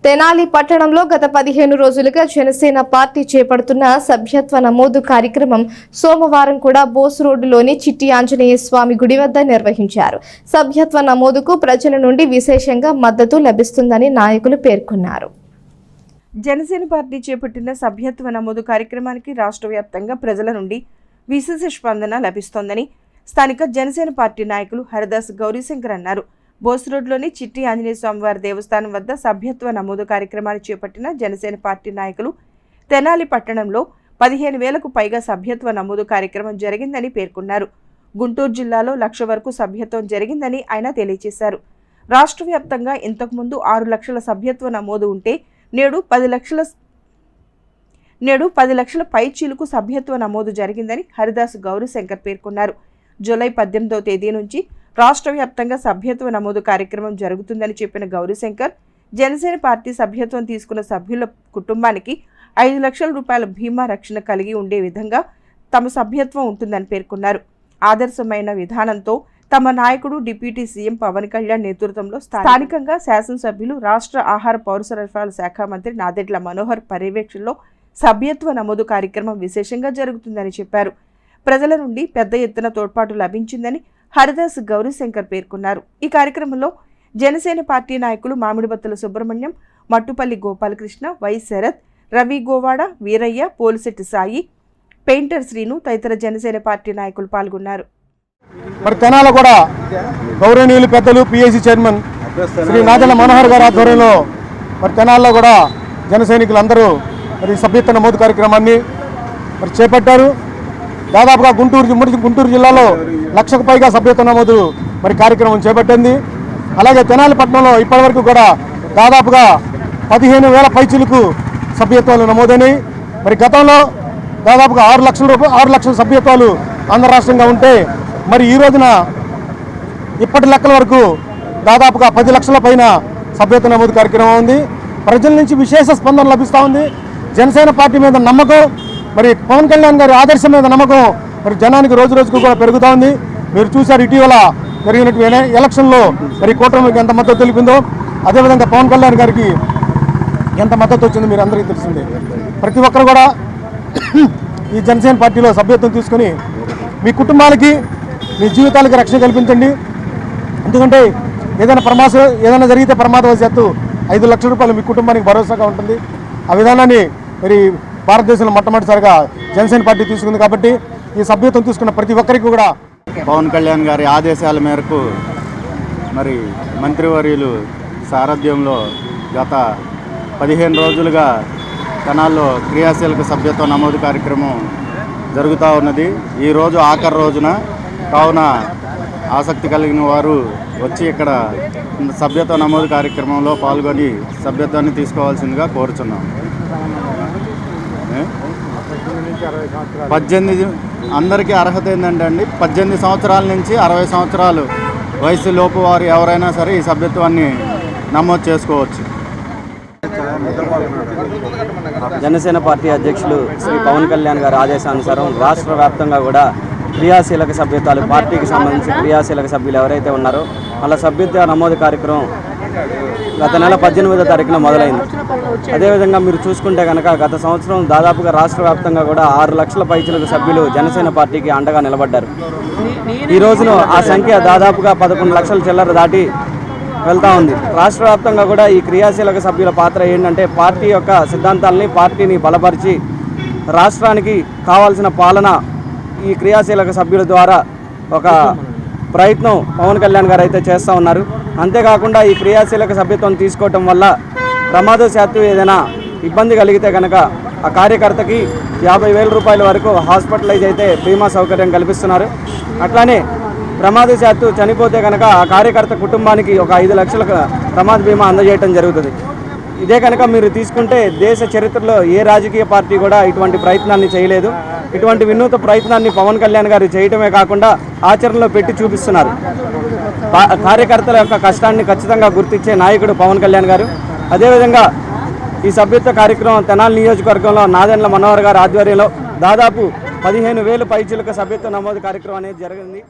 తెనాలి పట్టణంలో గత 15 రోజులుగా జనసేన పార్టీ చేపడుతున్న సభ్యత్వ నమోదు కార్యక్రమం సోమవారం కూడా బోస్ రోడ్డులోని చిట్టి ఆంజనేయ స్వామి గుడి వద్ద నిర్వహించారు. సభ్యత్వ నమోదుకు ప్రజల నుండి విశేషంగా మద్దతు లభిస్తుందని నాయకులు పేర్కొన్నారు. జనసేన పార్టీ చేపట్టిన సభ్యత్వ నమోదు కార్యక్రమానికి రాష్ట్ర వ్యాప్తంగా ప్రజల నుండి విశేష స్పందన లభిస్తోందని స్థానిక జనసేన పార్టీ నాయకులు హరిదాస్ గౌరీశంకర్ అన్నారు. బోస్ రోడ్లోని చిట్టి ఆంజనేయ స్వామివారి దేవస్థానం వద్ద సభ్యత్వ నమోదు కార్యక్రమాన్ని చేపట్టిన జనసేన పార్టీ నాయకులు తెనాలి పట్టణంలో 15,000కు పైగా సభ్యత్వ నమోదు కార్యక్రమం జరిగిందని పేర్కొన్నారు. గుంటూరు జిల్లాలో 1,00,000 వరకు సభ్యత్వం జరిగిందని ఆయన తెలియజేశారు. రాష్ట్ర వ్యాప్తంగా ఇంతకుముందు 6 లక్షల సభ్యత్వ నమోదు ఉంటే నేడు 10 లక్షల పైచీలకు సభ్యత్వ నమోదు జరిగిందని హరిదాస్ గౌరీశంకర్ పేర్కొన్నారు. జూలై 18వ తేదీ నుంచి రాష్ట్ర వ్యాప్తంగా సభ్యత్వ నమోదు కార్యక్రమం జరుగుతుందని చెప్పిన గౌరీశంకర్, జనసేన పార్టీ సభ్యత్వం తీసుకున్న సభ్యుల కుటుంబానికి 5 లక్షల రూపాయల బీమా రక్షణ కలిగి ఉండే విధంగా తమ సభ్యత్వం ఉంటుందని పేర్కొన్నారు. ఆదర్శమైన విధానంతో తమ నాయకుడు డిప్యూటీ సీఎం పవన్ కళ్యాణ్ నేతృత్వంలో స్థానికంగా శాసనసభ్యులు, రాష్ట్ర ఆహార పౌర సరఫరాల శాఖ మంత్రి నాదెండ్ల మనోహర్ పర్యవేక్షణలో సభ్యత్వ నమోదు కార్యక్రమం విశేషంగా జరుగుతుందని చెప్పారు. ప్రజల నుండి పెద్ద ఎత్తున తోడ్పాటు లభించిందని హరిదాస్ గౌరీశంకర్ పేర్కొన్నారు. ఈ కార్యక్రమంలో జనసేన పార్టీ నాయకులు మామిడిబత్తుల సుబ్రహ్మణ్యం, మట్టుపల్లి గోపాలకృష్ణ, వై శరత్, రవి గోవాడ, వీరయ్య, పోలిశెట్టి సాయి, పెయింటర్ శ్రీను తదితర జనసేన పార్టీ నాయకులు పాల్గొన్నారు. మరి తెనాల కూడా గౌరవనీయులు పెద్దలు పిఏసీ చైర్మన్ శ్రీ నాదెండ్ల మనోహర్ గారి ఆధ్వర్యంలో మరి తెనాల్లో కూడా జన సైనికులందరూ మరి సభ్యత్వ నమోదు కార్యక్రమాన్ని మరి చేపట్టారు. దాదాపుగా గుంటూరు జిల్లాలో 1,00,000కు పైగా సభ్యత్వ నమోదు మరి కార్యక్రమం చేపట్టింది. అలాగే తెనాలి పట్టణంలో ఇప్పటివరకు కూడా దాదాపుగా 15,000 పైచీలకు సభ్యత్వాలు నమోదైనాయి. మరి గతంలో దాదాపుగా 6 లక్షల సభ్యత్వాలు ఆంధ్ర రాష్ట్రంగా ఉంటే మరి ఈ రోజున ఇప్పటి లెక్కల వరకు దాదాపుగా 10 లక్షల పైన సభ్యత్వ నమోదు కార్యక్రమం ఉంది. ప్రజల నుంచి విశేష స్పందన లభిస్తూ ఉంది. జనసేన పార్టీ మీద నమ్మకం, మరి పవన్ కళ్యాణ్ గారి ఆదర్శం మీద నమ్మకం మరి జనానికి రోజు రోజుకు కూడా పెరుగుతూ ఉంది. మీరు చూశారు ఇటీవల జరిగినటువంటి ఎలక్షన్లో మరి కూటమికి ఎంత మద్దతు తెలిపిందో, అదేవిధంగా పవన్ కళ్యాణ్ గారికి ఎంత మద్దతు వచ్చిందో మీరు అందరికీ తెలిసిందే. ప్రతి ఒక్కరు కూడా ఈ జనసేన పార్టీలో సభ్యత్వం తీసుకొని మీ కుటుంబాలకి, మీ జీవితాలకి రక్షణ కల్పించండి. ఎందుకంటే ఏదైనా జరిగితే ప్రమాదవశాత్తు 5 లక్షల రూపాయలు మీ కుటుంబానికి భరోసాగా ఉంటుంది. ఆ విధానాన్ని మరి భారతదేశంలో మొట్టమొదటిసారిగా జనసేన పార్టీ తీసుకుంది. కాబట్టి ఈ సభ్యత్వం తీసుకున్న ప్రతి ఒక్కరికి కూడా పవన్ కళ్యాణ్ గారి ఆదేశాల మేరకు మరి మంత్రివర్యులు సారథ్యంలో గత 15 రోజులుగా తెనాల్లో క్రియాశీలక సభ్యత్వ నమోదు కార్యక్రమం జరుగుతూ ఉన్నది. ఈరోజు ఆఖరి రోజున కావున ఆసక్తి కలిగిన వారు వచ్చి ఇక్కడ సభ్యత్వ నమోదు కార్యక్రమంలో పాల్గొని సభ్యత్వాన్ని తీసుకోవాల్సిందిగా కోరుచున్నాం. 18 అందరికీ అర్హత ఏంటంటే 18 సంవత్సరాల నుంచి 60 సంవత్సరాలు వయసు లోపు వారు ఎవరైనా సరే ఈ సభ్యత్వాన్ని నమోదు చేసుకోవచ్చు. జనసేన పార్టీ అధ్యక్షులు శ్రీ పవన్ కళ్యాణ్ గారి ఆదేశానుసారం రాష్ట్ర వ్యాప్తంగా కూడా క్రియాశీలక సభ్యత్వాలు, పార్టీకి సంబంధించి క్రియాశీలక సభ్యులు ఎవరైతే ఉన్నారో వాళ్ళ సభ్యత్వ నమోదు కార్యక్రమం గత నెల 18వ తారీఖున మొదలైంది. అదేవిధంగా మీరు చూసుకుంటే కనుక గత సంవత్సరం దాదాపుగా రాష్ట్ర వ్యాప్తంగా కూడా 6 లక్షల పైచీలకు సభ్యులు జనసేన పార్టీకి అండగా నిలబడ్డారు. ఈ రోజున ఆ సంఖ్య దాదాపుగా 11 లక్షల చిల్లర దాటి వెళ్తూ ఉంది. రాష్ట్ర వ్యాప్తంగా కూడా ఈ క్రియాశీలక సభ్యుల పాత్ర ఏంటంటే పార్టీ యొక్క సిద్ధాంతాలని, పార్టీని బలపరిచి రాష్ట్రానికి కావాల్సిన పాలన ఈ క్రియాశీలక సభ్యుల ద్వారా ఒక ప్రయత్నం పవన్ కళ్యాణ్ గారు అయితే చేస్తూ ఉన్నారు. అంతేకాకుండా ఈ క్రియాశీలక సభ్యత్వం తీసుకోవటం వల్ల ప్రమాదశాత్తు ఏదైనా ఇబ్బంది కలిగితే కనుక ఆ కార్యకర్తకి 50,000 రూపాయల వరకు హాస్పిటలైజ్ అయితే బీమా సౌకర్యం కల్పిస్తున్నారు. అట్లానే ప్రమాదశాత్తు చనిపోతే కనుక ఆ కార్యకర్త కుటుంబానికి ఒక 5 లక్షల ప్రమాద బీమా అందజేయడం జరుగుతుంది. ఇదే కనుక మీరు తీసుకుంటే దేశ చరిత్రలో ఏ రాజకీయ పార్టీ కూడా ఇటువంటి ప్రయత్నాన్ని చేయలేదు. ఇటువంటి వినూత్న ప్రయత్నాన్ని పవన్ కళ్యాణ్ గారు చేయటమే కాకుండా ఆచరణలో పెట్టి చూపిస్తున్నారు. కార్యకర్తల యొక్క కష్టాన్ని ఖచ్చితంగా గుర్తించే నాయకుడు పవన్ కళ్యాణ్ గారు. అదేవిధంగా ఈ సభ్యత్వ కార్యక్రమం తెనాలి నియోజకవర్గంలో నాదెండ్ల మనోహర్ గారి ఆధ్వర్యంలో దాదాపు 15,000 పైచీలకు సభ్యత్వ నమోదు కార్యక్రమం అనేది జరిగింది.